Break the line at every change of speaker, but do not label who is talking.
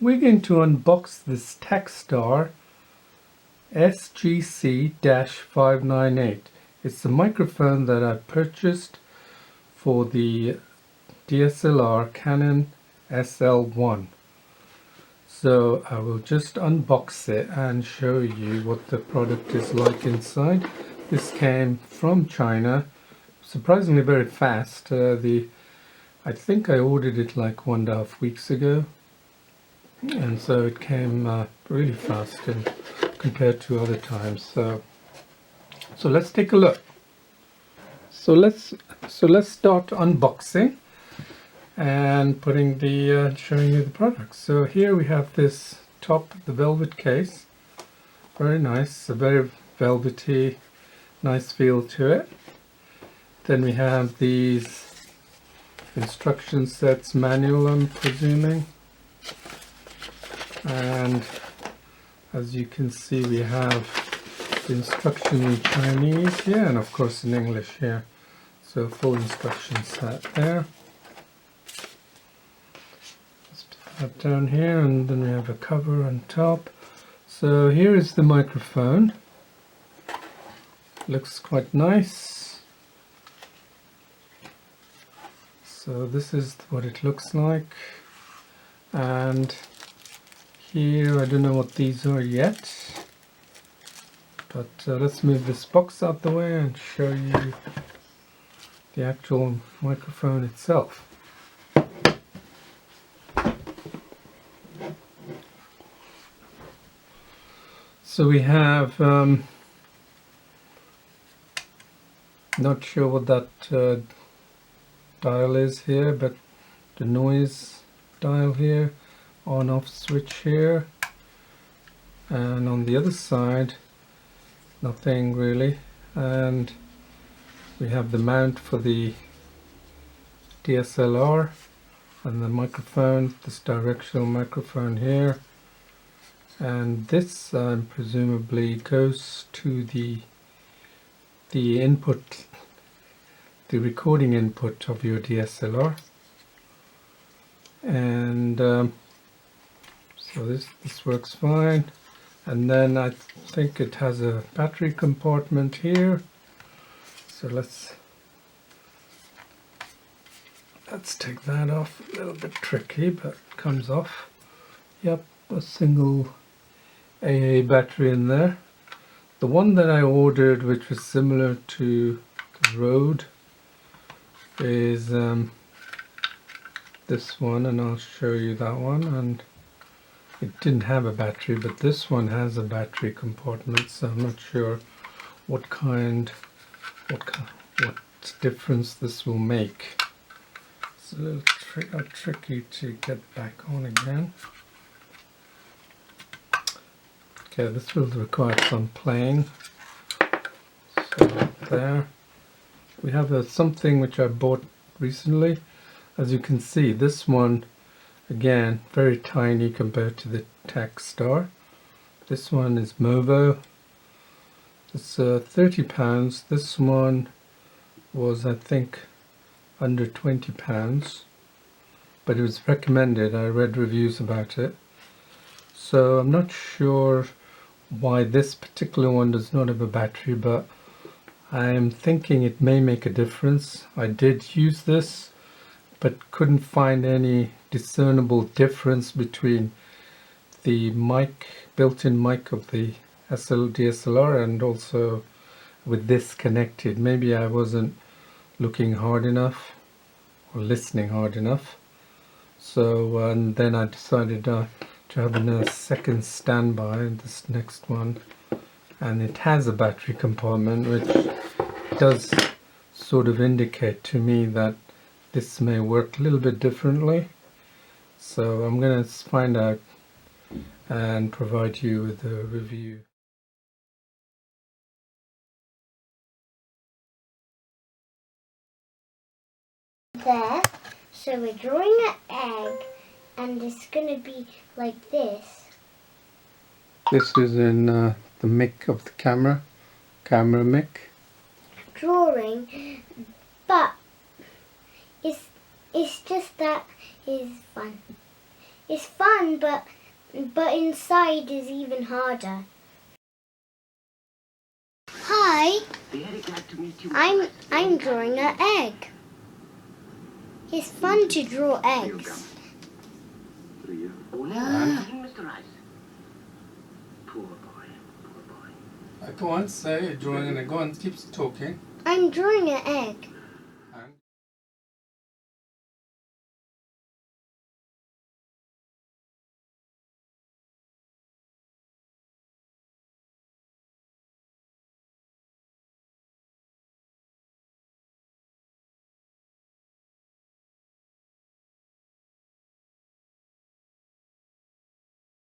We're going to unbox this Takstar SGC-598. It's the microphone that I purchased for the DSLR Canon SL1. So I will just unbox it and show you what the product is like inside. This came from China, surprisingly very fast. I think I ordered it like 1.5 weeks ago, and so it came really fast compared to other times. So let's take a look. So let's start unboxing and putting the showing you the product. So here we have this top, the velvet case, very nice, a very velvety, nice feel to it. Then we have these instruction sets, manual I'm presuming, and as you can see we have the instruction in Chinese here and of course in English here. So full instruction set there. Let's put that down here, and then we have a cover on top. So here is the microphone. Looks quite nice. So this is what it looks like, and here I don't know what these are yet, but let's move this box out the way and show you the actual microphone itself. So we have not sure what that dial is here, but the noise dial here, on off switch here, and on the other side nothing really, and we have the mount for the DSLR and the microphone, this directional microphone here, and this presumably goes to the input, the recording input of your DSLR. And so this works fine. And then I think it has a battery compartment here, so let's take that off. A little bit tricky, but it comes off. Yep, a single AA battery in there. The one that I ordered, which was similar to the Rode, is this one, and I'll show you that one. And it didn't have a battery, but this one has a battery compartment, so I'm not sure what difference this will make. It's a little tricky to get back on again. Okay, this will require some playing. So there we have something which I bought recently. As you can see, this one again very tiny compared to the Takstar. This one is Movo. It's £30. This one was, I think, under £20, but it was recommended. I read reviews about it, so I'm not sure why this particular one does not have a battery, but I am thinking it may make a difference. I did use this, but couldn't find any discernible difference between the mic, built-in mic of the DSLR and also with this connected. Maybe I wasn't looking hard enough or listening hard enough. So and then I decided to have a second standby, this next one, and it has a battery compartment, which does sort of indicate to me that this may work a little bit differently. So I'm going to find out and provide you with a review.
There, so we're drawing an egg, and it's going to be like this.
This is in the mic of the camera mic.
Drawing, but it's just that is fun. It's fun, but inside is even harder. Hi,
Very glad to meet you.
I'm drawing an egg. It's fun to draw eggs.
Mr. Rice. Poor boy, poor boy.
Go on, say you're drawing an egg. Go on, keep talking.
I'm drawing an egg.